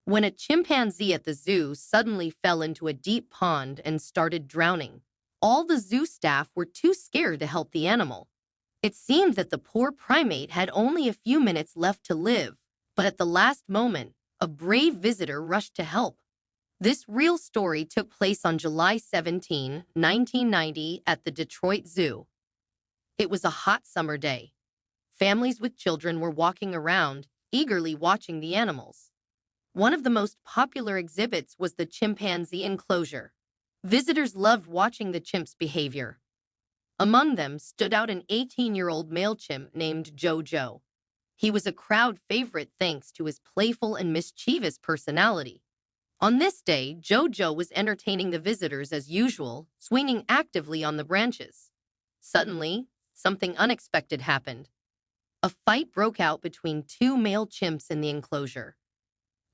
when a chimpanzee at the zoo suddenly fell into a deep pond and started drowning. All the zoo staff were too scared to help the animal. It seemed that the poor primate had only a few minutes left to live, but at the last moment, a brave visitor rushed to help. This real story took place on July 17, 1990, at the Detroit Zoo. It was a hot summer day. Families with children were walking around, eagerly watching the animals. One of the most popular exhibits was the chimpanzee enclosure. Visitors loved watching the chimp's behavior. Among them stood out an 18-year-old male chimp named Jojo. He was a crowd favorite thanks to his playful and mischievous personality. On this day, Jojo was entertaining the visitors as usual, swinging actively on the branches. Suddenly, something unexpected happened. A fight broke out between two male chimps in the enclosure.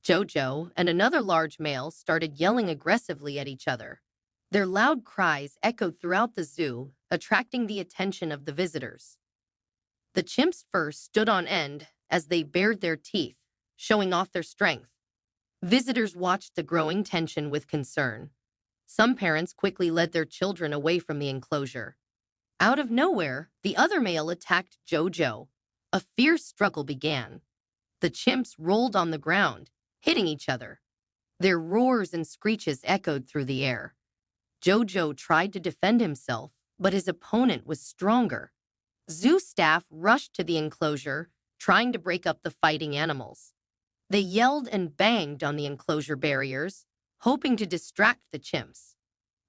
Jojo and another large male started yelling aggressively at each other. Their loud cries echoed throughout the zoo, attracting the attention of the visitors. The chimps' fur stood on end as they bared their teeth, showing off their strength. Visitors watched the growing tension with concern. Some parents quickly led their children away from the enclosure. Out of nowhere, the other male attacked Jojo. A fierce struggle began. The chimps rolled on the ground, hitting each other. Their roars and screeches echoed through the air. Jojo tried to defend himself, but his opponent was stronger. Zoo staff rushed to the enclosure, trying to break up the fighting animals. They yelled and banged on the enclosure barriers, hoping to distract the chimps.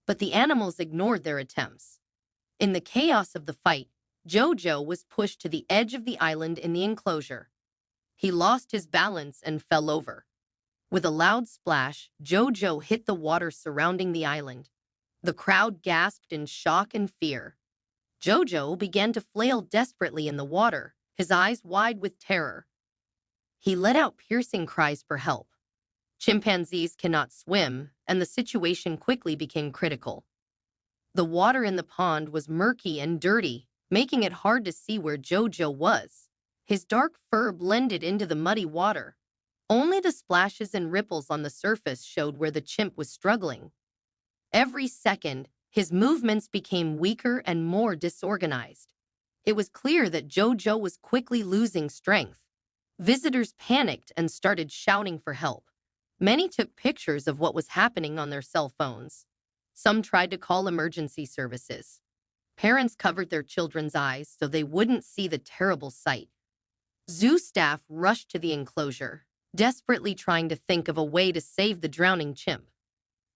But the animals ignored their attempts. In the chaos of the fight, Jojo was pushed to the edge of the island in the enclosure. He lost his balance and fell over. With a loud splash, Jojo hit the water surrounding the island. The crowd gasped in shock and fear. Jojo began to flail desperately in the water, his eyes wide with terror. He let out piercing cries for help. Chimpanzees cannot swim, and the situation quickly became critical. The water in the pond was murky and dirty, making it hard to see where Jojo was. His dark fur blended into the muddy water. Only the splashes and ripples on the surface showed where the chimp was struggling. Every second, his movements became weaker and more disorganized. It was clear that Jojo was quickly losing strength. Visitors panicked and started shouting for help. Many took pictures of what was happening on their cell phones. Some tried to call emergency services. Parents covered their children's eyes so they wouldn't see the terrible sight. Zoo staff rushed to the enclosure, desperately trying to think of a way to save the drowning chimp.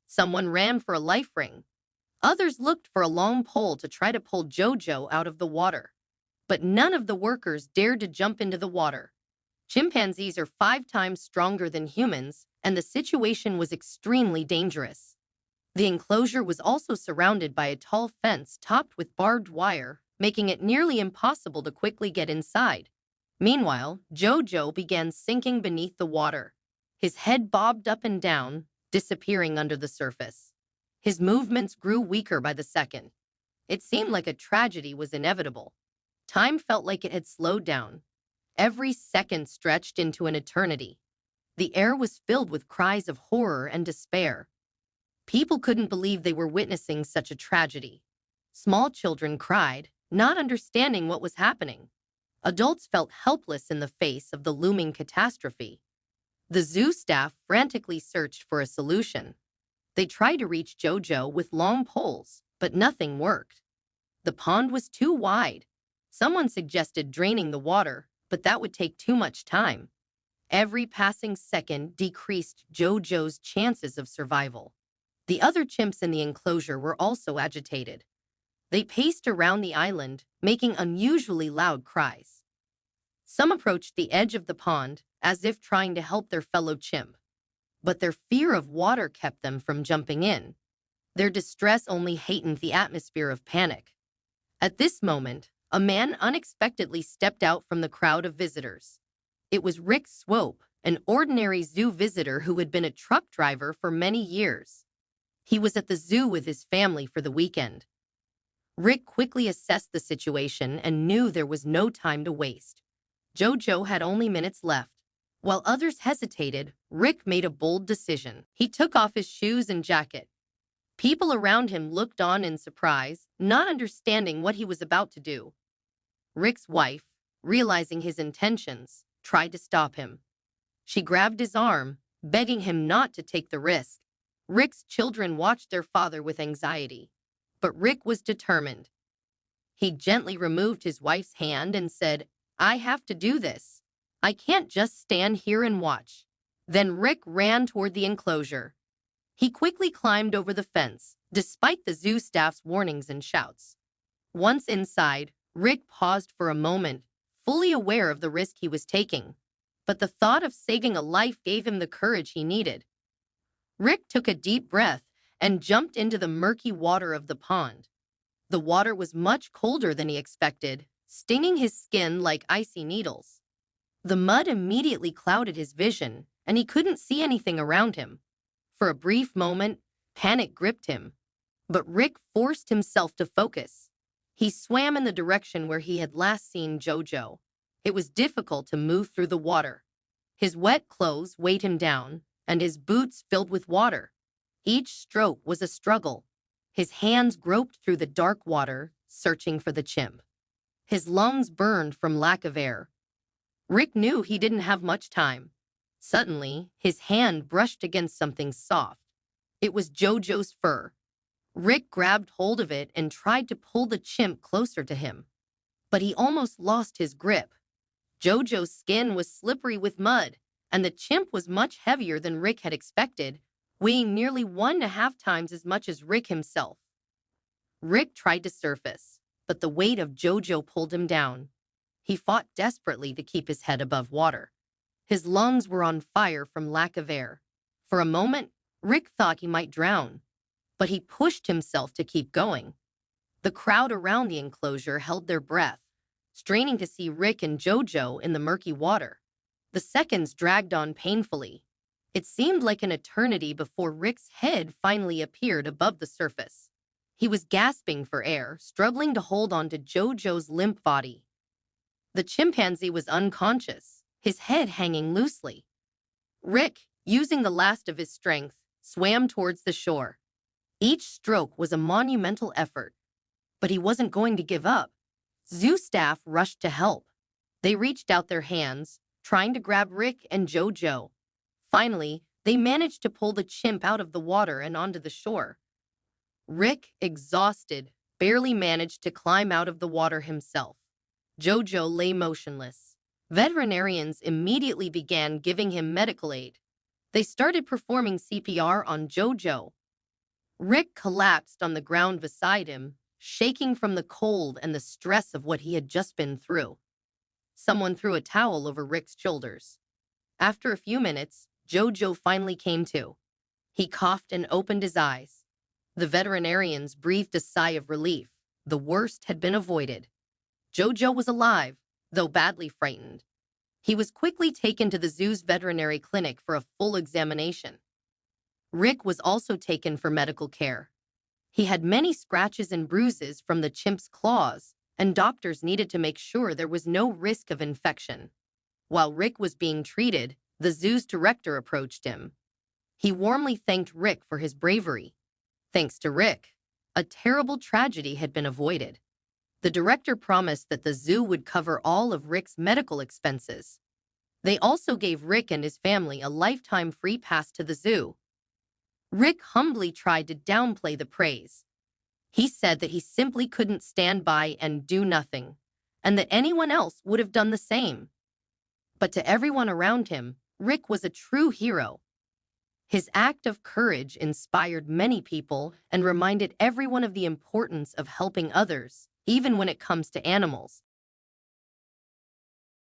Someone ran for a life ring. Others looked for a long pole to try to pull Jojo out of the water. But none of the workers dared to jump into the water. Chimpanzees are 5 times stronger than humans, and the situation was extremely dangerous. The enclosure was also surrounded by a tall fence topped with barbed wire, making it nearly impossible to quickly get inside. Meanwhile, Jojo began sinking beneath the water. His head bobbed up and down, disappearing under the surface. His movements grew weaker by the second. It seemed like a tragedy was inevitable. Time felt like it had slowed down. Every second stretched into an eternity. The air was filled with cries of horror and despair. People couldn't believe they were witnessing such a tragedy. Small children cried, not understanding what was happening. Adults felt helpless in the face of the looming catastrophe. The zoo staff frantically searched for a solution. They tried to reach Jojo with long poles, but nothing worked. The pond was too wide. Someone suggested draining the water, but that would take too much time. Every passing second decreased Jojo's chances of survival. The other chimps in the enclosure were also agitated. They paced around the island, making unusually loud cries. Some approached the edge of the pond, as if trying to help their fellow chimp. But their fear of water kept them from jumping in. Their distress only heightened the atmosphere of panic. At this moment, a man unexpectedly stepped out from the crowd of visitors. It was Rick Swope, an ordinary zoo visitor who had been a truck driver for many years. He was at the zoo with his family for the weekend. Rick quickly assessed the situation and knew there was no time to waste. Jojo had only minutes left. While others hesitated, Rick made a bold decision. He took off his shoes and jacket. People around him looked on in surprise, not understanding what he was about to do. Rick's wife, realizing his intentions, tried to stop him. She grabbed his arm, begging him not to take the risk. Rick's children watched their father with anxiety, but Rick was determined. He gently removed his wife's hand and said, "I have to do this. I can't just stand here and watch." Then Rick ran toward the enclosure. He quickly climbed over the fence, despite the zoo staff's warnings and shouts. Once inside, Rick paused for a moment, fully aware of the risk he was taking. But the thought of saving a life gave him the courage he needed. Rick took a deep breath and jumped into the murky water of the pond. The water was much colder than he expected, stinging his skin like icy needles. The mud immediately clouded his vision, and he couldn't see anything around him. For a brief moment, panic gripped him. But Rick forced himself to focus. He swam in the direction where he had last seen Jojo. It was difficult to move through the water. His wet clothes weighed him down, and his boots filled with water. Each stroke was a struggle. His hands groped through the dark water, searching for the chimp. His lungs burned from lack of air. Rick knew he didn't have much time. Suddenly, his hand brushed against something soft. It was Jojo's fur. Rick grabbed hold of it and tried to pull the chimp closer to him. But he almost lost his grip. Jojo's skin was slippery with mud, and the chimp was much heavier than Rick had expected, weighing nearly 1.5 times as much as Rick himself. Rick tried to surface, but the weight of Jojo pulled him down. He fought desperately to keep his head above water. His lungs were on fire from lack of air. For a moment, Rick thought he might drown, but he pushed himself to keep going. The crowd around the enclosure held their breath, straining to see Rick and Jojo in the murky water. The seconds dragged on painfully. It seemed like an eternity before Rick's head finally appeared above the surface. He was gasping for air, struggling to hold on to Jojo's limp body. The chimpanzee was unconscious, his head hanging loosely. Rick, using the last of his strength, swam towards the shore. Each stroke was a monumental effort, but he wasn't going to give up. Zoo staff rushed to help. They reached out their hands, trying to grab Rick and Jojo. Finally, they managed to pull the chimp out of the water and onto the shore. Rick, exhausted, barely managed to climb out of the water himself. Jojo lay motionless. Veterinarians immediately began giving him medical aid. They started performing CPR on Jojo. Rick collapsed on the ground beside him, shaking from the cold and the stress of what he had just been through. Someone threw a towel over Rick's shoulders. After a few minutes, Jojo finally came to. He coughed and opened his eyes. The veterinarians breathed a sigh of relief. The worst had been avoided. Jojo was alive, though badly frightened. He was quickly taken to the zoo's veterinary clinic for a full examination. Rick was also taken for medical care. He had many scratches and bruises from the chimp's claws, and doctors needed to make sure there was no risk of infection. While Rick was being treated, the zoo's director approached him. He warmly thanked Rick for his bravery. Thanks to Rick, a terrible tragedy had been avoided. The director promised that the zoo would cover all of Rick's medical expenses. They also gave Rick and his family a lifetime free pass to the zoo. Rick humbly tried to downplay the praise. He said that he simply couldn't stand by and do nothing, and that anyone else would have done the same. But to everyone around him, Rick was a true hero. His act of courage inspired many people and reminded everyone of the importance of helping others, even when it comes to animals.